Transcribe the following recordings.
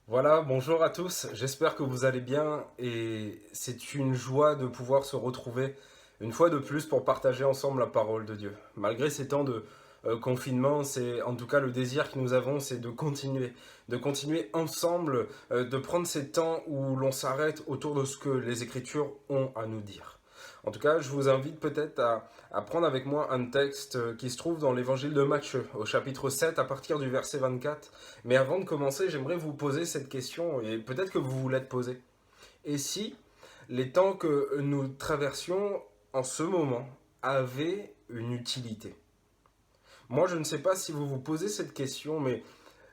Voilà, bonjour à tous, j'espère que vous allez bien et c'est une joie de pouvoir se retrouver une fois de plus pour partager ensemble la parole de Dieu. Malgré ces temps de confinement, c'est en tout cas le désir que nous avons, c'est de continuer ensemble, de prendre ces temps où l'on s'arrête autour de ce que les Écritures ont à nous dire. En tout cas, je vous invite peut-être à prendre avec moi un texte qui se trouve dans l'évangile de Matthieu, au chapitre 7, à partir du verset 24. Mais avant de commencer, j'aimerais vous poser cette question, et peut-être que vous vous l'êtes posée. Et si les temps que nous traversions en ce moment avaient une utilité? Moi, je ne sais pas si vous vous posez cette question, mais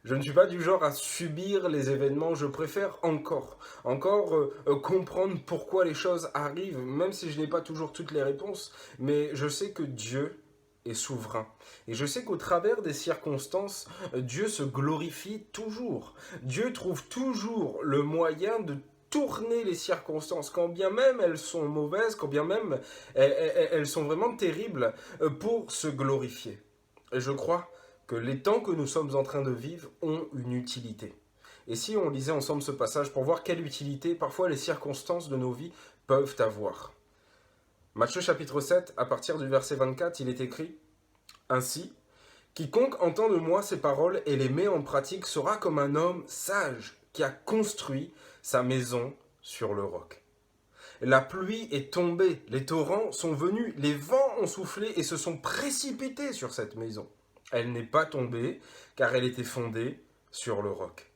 je ne suis pas du genre à subir les événements, je préfère encore comprendre pourquoi les choses arrivent, même si je n'ai pas toujours toutes les réponses, mais je sais que Dieu est souverain. Et je sais qu'au travers des circonstances, Dieu se glorifie toujours. Dieu trouve toujours le moyen de tourner les circonstances, quand bien même elles sont mauvaises, quand bien même elles sont vraiment terribles, pour se glorifier. Et je crois que les temps que nous sommes en train de vivre ont une utilité. Et si on lisait ensemble ce passage pour voir quelle utilité parfois les circonstances de nos vies peuvent avoir. Matthieu chapitre 7, à partir du verset 24, il est écrit: Ainsi, quiconque entend de moi ces paroles et les met en pratique sera comme un homme sage qui a construit sa maison sur le roc. La pluie est tombée, les torrents sont venus, les vents ont soufflé et se sont précipités sur cette maison. Elle n'est pas tombée, car elle était fondée sur le roc.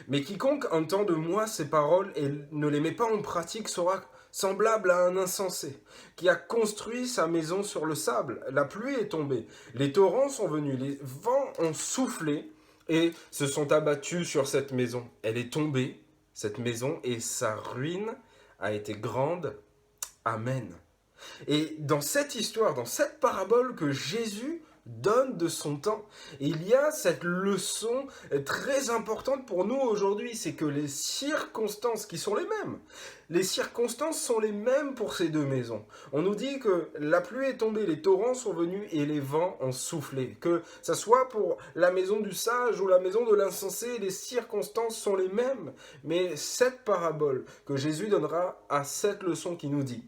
Mais quiconque entend de moi ces paroles et ne les met pas en pratique sera semblable à un insensé, qui a construit sa maison sur le sable. La pluie est tombée, les torrents sont venus, les vents ont soufflé et se sont abattus sur cette maison. Elle est tombée, cette maison, et sa ruine a été grande. Amen. Et dans cette histoire, dans cette parabole que Jésus donne de son temps, il y a cette leçon très importante pour nous aujourd'hui, c'est que les circonstances qui sont les mêmes, les circonstances sont les mêmes pour ces deux maisons. On nous dit que la pluie est tombée, les torrents sont venus et les vents ont soufflé. Que ça soit pour la maison du sage ou la maison de l'insensé, les circonstances sont les mêmes. Mais cette parabole que Jésus donnera a cette leçon qui nous dit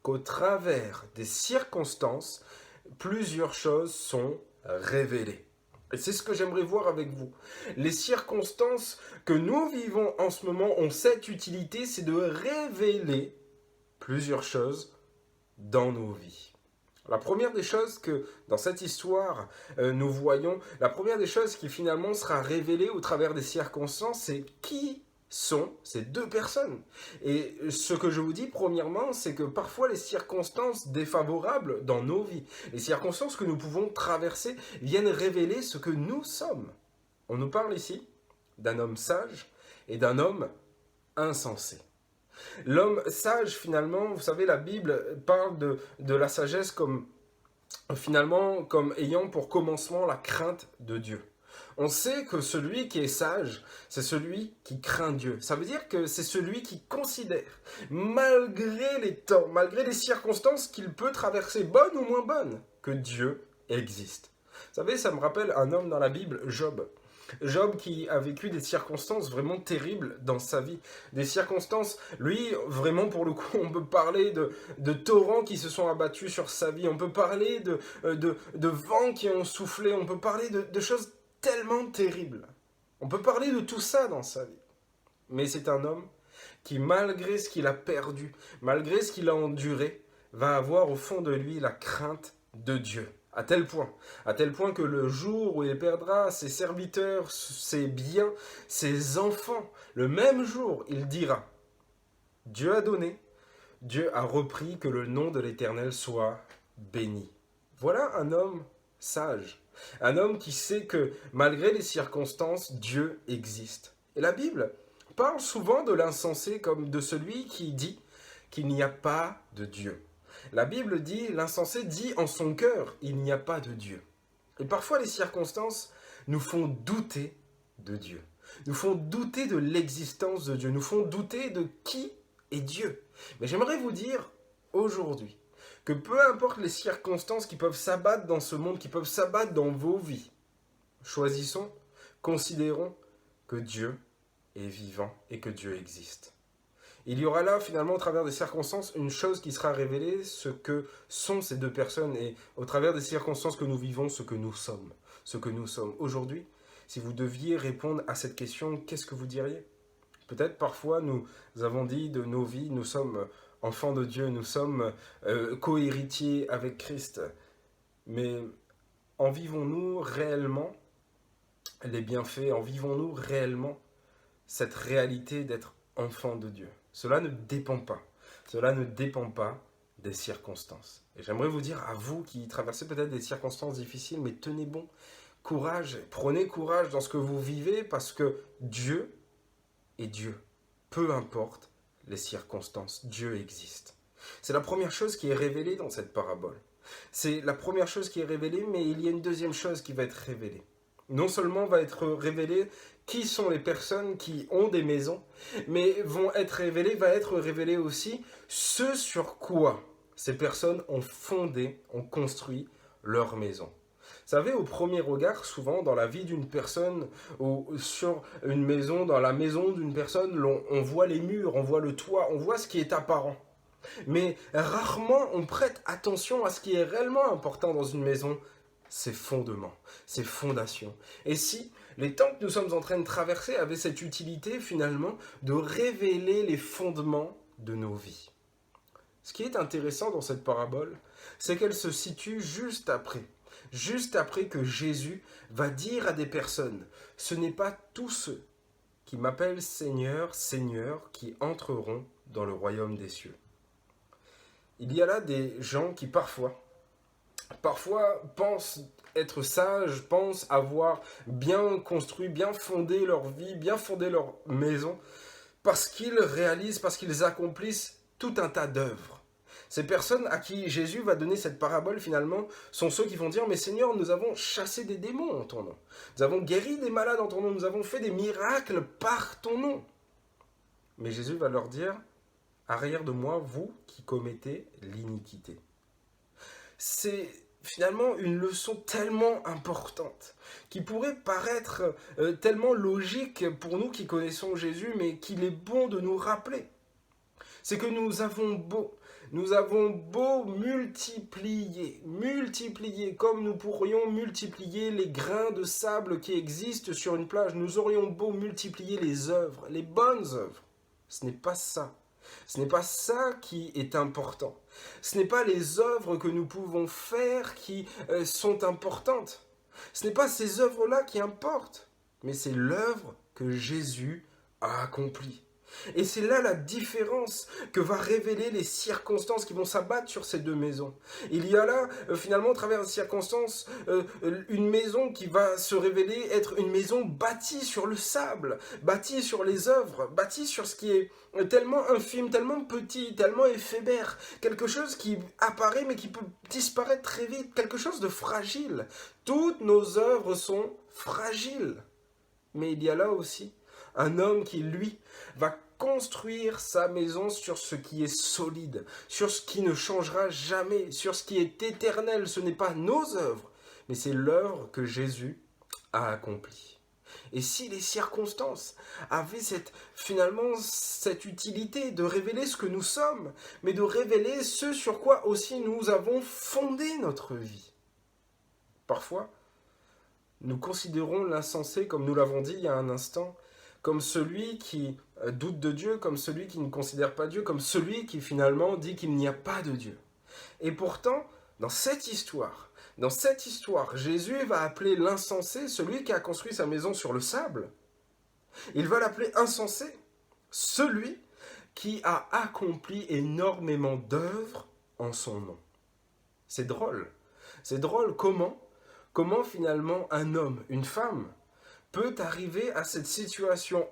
qu'au travers des circonstances, plusieurs choses sont révélées. Et c'est ce que j'aimerais voir avec vous. Les circonstances que nous vivons en ce moment ont cette utilité, c'est de révéler plusieurs choses dans nos vies. La première des choses que dans cette histoire nous voyons, la première des choses qui finalement sera révélée au travers des circonstances, c'est qui sont ces deux personnes. Et ce que je vous dis premièrement, c'est que parfois les circonstances défavorables dans nos vies, les circonstances que nous pouvons traverser, viennent révéler ce que nous sommes. On nous parle ici d'un homme sage et d'un homme insensé. L'homme sage, finalement, vous savez, la Bible parle de la sagesse comme, finalement, comme ayant pour commencement la crainte de Dieu. On sait que celui qui est sage, c'est celui qui craint Dieu. Ça veut dire que c'est celui qui considère, malgré les temps, malgré les circonstances qu'il peut traverser, bonnes ou moins bonnes, que Dieu existe. Vous savez, ça me rappelle un homme dans la Bible, Job. Job qui a vécu des circonstances vraiment terribles dans sa vie. Des circonstances, lui, vraiment pour le coup, on peut parler de torrents qui se sont abattus sur sa vie, on peut parler de vents qui ont soufflé, on peut parler de choses tellement terribles. On peut parler de tout ça dans sa vie. Mais c'est un homme qui, malgré ce qu'il a perdu, malgré ce qu'il a enduré, va avoir au fond de lui la crainte de Dieu. À tel point que le jour où il perdra ses serviteurs, ses biens, ses enfants, le même jour, il dira: Dieu a donné, Dieu a repris, que le nom de l'Éternel soit béni. Voilà un homme sage, un homme qui sait que malgré les circonstances, Dieu existe. Et la Bible parle souvent de l'insensé comme de celui qui dit qu'il n'y a pas de Dieu. La Bible dit, l'insensé dit en son cœur, il n'y a pas de Dieu. Et parfois les circonstances nous font douter de Dieu, nous font douter de l'existence de Dieu, nous font douter de qui est Dieu. Mais j'aimerais vous dire aujourd'hui que peu importe les circonstances qui peuvent s'abattre dans ce monde, qui peuvent s'abattre dans vos vies, choisissons, considérons que Dieu est vivant et que Dieu existe. Il y aura là, finalement, au travers des circonstances, une chose qui sera révélée, ce que sont ces deux personnes, et au travers des circonstances que nous vivons, ce que nous sommes. Ce que nous sommes. Aujourd'hui, si vous deviez répondre à cette question, qu'est-ce que vous diriez? Peut-être parfois nous avons dit de nos vies, nous sommes enfants de Dieu, nous sommes co-héritiers avec Christ. Mais en vivons-nous réellement les bienfaits? En vivons-nous réellement cette réalité d'être enfants de Dieu? Cela ne dépend pas. Cela ne dépend pas des circonstances. Et j'aimerais vous dire à vous qui traversez peut-être des circonstances difficiles, mais tenez bon, courage, prenez courage dans ce que vous vivez parce que Dieu est Dieu. Peu importe les circonstances, Dieu existe. C'est la première chose qui est révélée dans cette parabole. C'est la première chose qui est révélée, mais il y a une deuxième chose qui va être révélée. Non seulement va être révélé qui sont les personnes qui ont des maisons, mais va être révélé aussi ce sur quoi ces personnes ont fondé, ont construit leur maison. Vous savez, au premier regard, souvent dans la vie d'une personne ou sur une maison, dans la maison d'une personne, on voit les murs, on voit le toit, on voit ce qui est apparent. Mais rarement on prête attention à ce qui est réellement important dans une maison, ses fondements, ses fondations. Et si les temps que nous sommes en train de traverser avaient cette utilité finalement de révéler les fondements de nos vies. Ce qui est intéressant dans cette parabole, c'est qu'elle se situe juste après que Jésus va dire à des personnes, ce n'est pas tous ceux qui m'appellent Seigneur, Seigneur, qui entreront dans le royaume des cieux. Il y a là des gens qui parfois pensent être sages, pensent avoir bien construit, bien fondé leur vie, bien fondé leur maison, parce qu'ils réalisent, parce qu'ils accomplissent tout un tas d'œuvres. Ces personnes à qui Jésus va donner cette parabole finalement sont ceux qui vont dire mais Seigneur, nous avons chassé des démons en ton nom. Nous avons guéri des malades en ton nom. Nous avons fait des miracles par ton nom. Mais Jésus va leur dire arrière de moi, vous qui commettez l'iniquité. C'est finalement une leçon tellement importante qui pourrait paraître tellement logique pour nous qui connaissons Jésus, mais qu'il est bon de nous rappeler. C'est que nous avons beau multiplier comme nous pourrions multiplier les grains de sable qui existent sur une plage, nous aurions beau multiplier les œuvres, les bonnes œuvres. Ce n'est pas ça. Ce n'est pas ça qui est important. Ce n'est pas les œuvres que nous pouvons faire qui sont importantes. Ce n'est pas ces œuvres-là qui importent, mais c'est l'œuvre que Jésus a accomplie. Et c'est là la différence que va révéler les circonstances qui vont s'abattre sur ces deux maisons. Il y a là, finalement, au travers des circonstances, une maison qui va se révéler être une maison bâtie sur le sable, bâtie sur les œuvres, bâtie sur ce qui est tellement infime, tellement petit, tellement éphémère, quelque chose qui apparaît mais qui peut disparaître très vite, quelque chose de fragile. Toutes nos œuvres sont fragiles. Mais il y a là aussi un homme qui, lui, va construire sa maison sur ce qui est solide, sur ce qui ne changera jamais, sur ce qui est éternel. Ce n'est pas nos œuvres, mais c'est l'œuvre que Jésus a accomplie. Et si les circonstances avaient finalement cette utilité de révéler ce que nous sommes, mais de révéler ce sur quoi aussi nous avons fondé notre vie. Parfois, nous considérons l'insensé, comme nous l'avons dit il y a un instant, comme celui qui doute de Dieu, comme celui qui ne considère pas Dieu, comme celui qui finalement dit qu'il n'y a pas de Dieu. Et pourtant, dans cette histoire, Jésus va appeler l'insensé, celui qui a construit sa maison sur le sable, il va l'appeler insensé, celui qui a accompli énormément d'œuvres en son nom. C'est drôle. C'est drôle comment finalement un homme, une femme, peut arriver à cette situation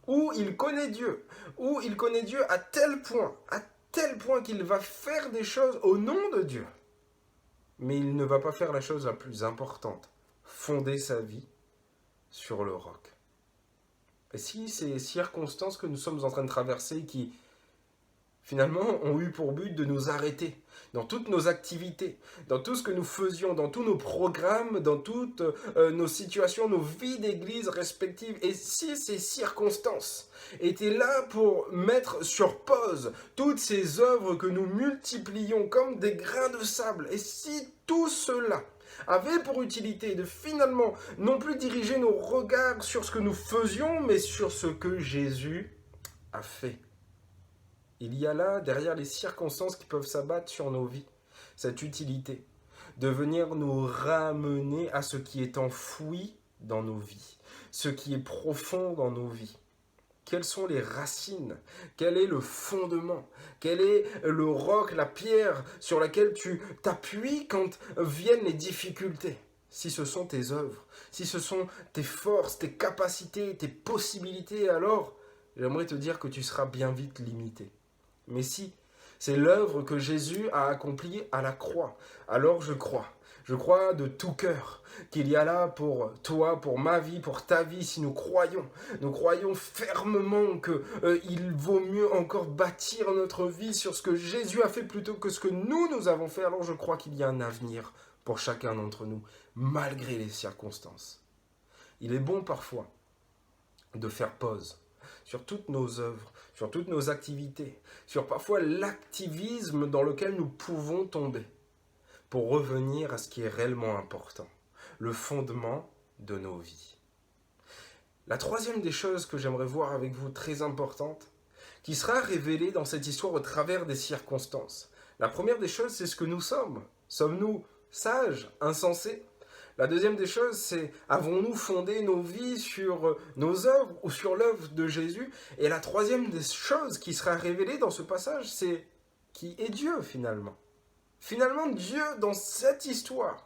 où il connaît Dieu à tel point qu'il va faire des choses au nom de Dieu. Mais il ne va pas faire la chose la plus importante, fonder sa vie sur le roc. Et si ces circonstances que nous sommes en train de traverser qui finalement, ont eu pour but de nous arrêter dans toutes nos activités, dans tout ce que nous faisions, dans tous nos programmes, dans toutes nos situations, nos vies d'église respectives. Et si ces circonstances étaient là pour mettre sur pause toutes ces œuvres que nous multiplions comme des grains de sable, et si tout cela avait pour utilité de finalement non plus diriger nos regards sur ce que nous faisions, mais sur ce que Jésus a fait. Il y a là, derrière les circonstances qui peuvent s'abattre sur nos vies, cette utilité de venir nous ramener à ce qui est enfoui dans nos vies, ce qui est profond dans nos vies. Quelles sont les racines? Quel est le fondement? Quel est le roc, la pierre sur laquelle tu t'appuies quand viennent les difficultés? Si ce sont tes œuvres, si ce sont tes forces, tes capacités, tes possibilités, alors j'aimerais te dire que tu seras bien vite limité. Mais si c'est l'œuvre que Jésus a accomplie à la croix, alors je crois de tout cœur qu'il y a là pour toi, pour ma vie, pour ta vie, si nous croyons fermement qu'il vaut mieux encore bâtir notre vie sur ce que Jésus a fait plutôt que ce que nous avons fait, alors je crois qu'il y a un avenir pour chacun d'entre nous, malgré les circonstances. Il est bon parfois de faire pause sur toutes nos œuvres, sur toutes nos activités, sur parfois l'activisme dans lequel nous pouvons tomber, pour revenir à ce qui est réellement important, le fondement de nos vies. La troisième des choses que j'aimerais voir avec vous, très importante, qui sera révélée dans cette histoire au travers des circonstances. La première des choses, c'est ce que nous sommes. Sommes-nous sages, insensés? La deuxième des choses, c'est avons-nous fondé nos vies sur nos œuvres ou sur l'œuvre de Jésus? Et la troisième des choses qui sera révélée dans ce passage, c'est qui est Dieu finalement. Finalement, Dieu, dans cette histoire,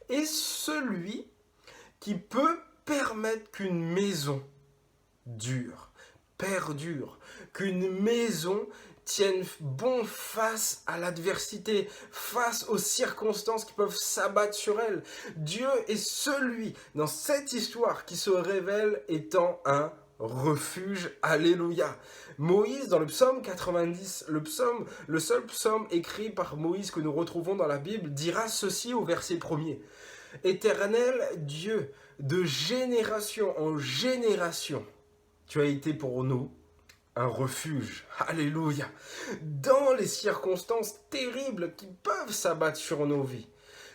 est celui qui peut permettre qu'une maison perdure, qu'une maison tienne bon face à l'adversité, face aux circonstances qui peuvent s'abattre sur elle. Dieu est celui, dans cette histoire, qui se révèle étant un refuge. Alléluia. Moïse, dans le psaume 90, le seul psaume écrit par Moïse que nous retrouvons dans la Bible, dira ceci au verset 1er. Éternel Dieu, de génération en génération, tu as été pour nous un refuge. Alléluia. Dans les circonstances terribles qui peuvent s'abattre sur nos vies,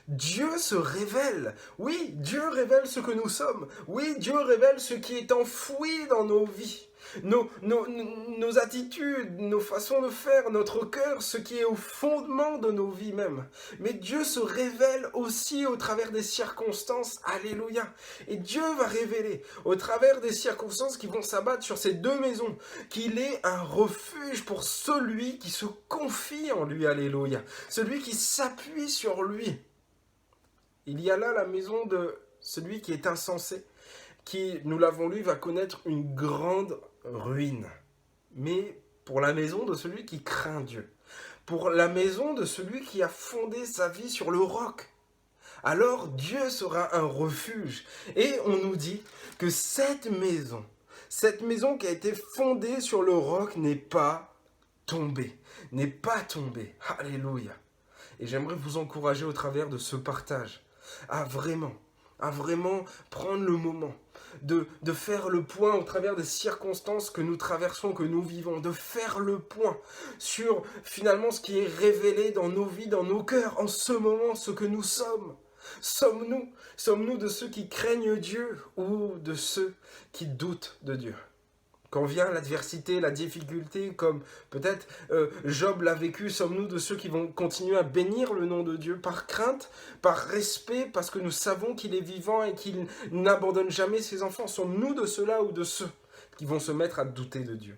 Dieu se révèle. Oui, Dieu révèle ce que nous sommes. Oui, Dieu révèle ce qui est enfoui dans nos vies. Nos attitudes, nos façons de faire, notre cœur, ce qui est au fondement de nos vies même. Mais Dieu se révèle aussi au travers des circonstances. Alléluia. Et Dieu va révéler au travers des circonstances qui vont s'abattre sur ces deux maisons qu'il est un refuge pour celui qui se confie en lui. Alléluia. Celui qui s'appuie sur lui. Il y a là la maison de celui qui est insensé, qui, nous l'avons lu, va connaître une grande ruine. Mais pour la maison de celui qui craint Dieu, pour la maison de celui qui a fondé sa vie sur le roc, alors Dieu sera un refuge. Et on nous dit que cette maison qui a été fondée sur le roc n'est pas tombée. Alléluia. Et j'aimerais vous encourager au travers de ce partage à vraiment prendre le moment de faire le point au travers des circonstances que nous traversons, que nous vivons, de faire le point sur finalement ce qui est révélé dans nos vies, dans nos cœurs, en ce moment, ce que nous sommes. Sommes-nous de ceux qui craignent Dieu ou de ceux qui doutent de Dieu? Quand vient l'adversité, la difficulté, comme peut-être Job l'a vécu, sommes-nous de ceux qui vont continuer à bénir le nom de Dieu par crainte, par respect, parce que nous savons qu'il est vivant et qu'il n'abandonne jamais ses enfants? Sommes-nous de ceux-là ou de ceux qui vont se mettre à douter de Dieu?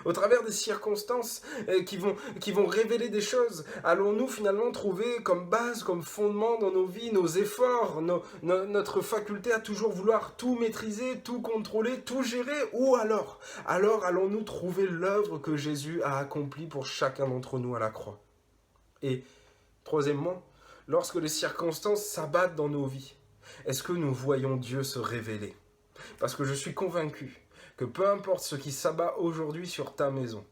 Au travers des circonstances qui vont révéler des choses, allons-nous finalement trouver comme base, comme fondement dans nos vies, nos efforts, notre faculté à toujours vouloir tout maîtriser, tout contrôler, tout gérer? Ou alors allons-nous trouver l'œuvre que Jésus a accomplie pour chacun d'entre nous à la croix? Et troisièmement, lorsque les circonstances s'abattent dans nos vies, est-ce que nous voyons Dieu se révéler? Parce que je suis convaincu que peu importe ce qui s'abat aujourd'hui sur ta maison,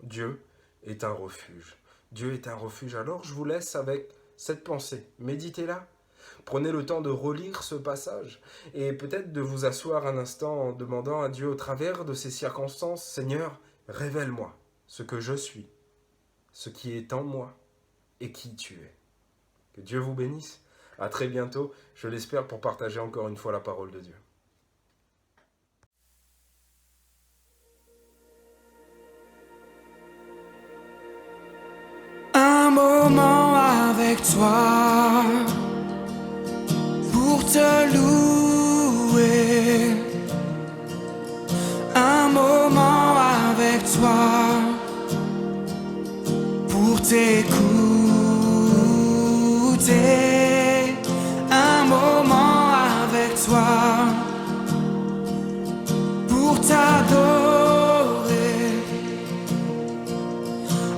Dieu est un refuge. Dieu est un refuge. Alors je vous laisse avec cette pensée. Méditez-la. Prenez le temps de relire ce passage et peut-être de vous asseoir un instant en demandant à Dieu au travers de ces circonstances, Seigneur, révèle-moi ce que je suis, ce qui est en moi et qui tu es. Que Dieu vous bénisse. À très bientôt, je l'espère, pour partager encore une fois la parole de Dieu. Un moment avec toi pour te louer. Un moment avec toi pour t'écouter. Un moment avec toi pour t'adorer.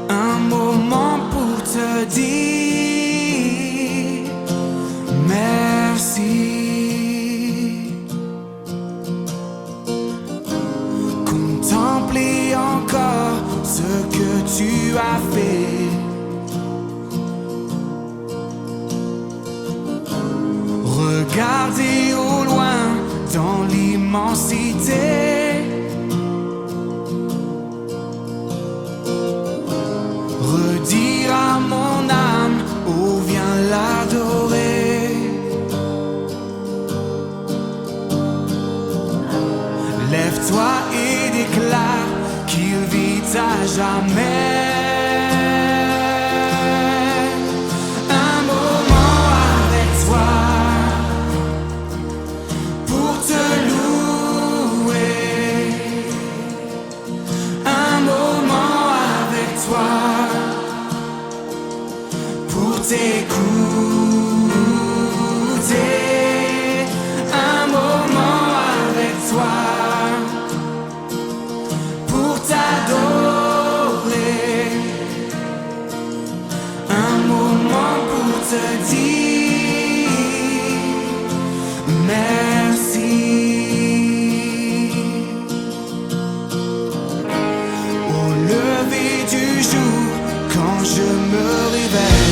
Un moment pour te dire merci. Contempler encore ce que tu as fait. Regarder au loin dans l'immensité. Redire à mon âme, oh viens l'adorer. Lève-toi et déclare qu'il vit à jamais. Un moment avec toi pour te louer. Un moment avec toi pour t'écouter. Un moment avec toi pour t'adorer. Un moment pour te dire merci. Au lever du jour, quand je me réveille,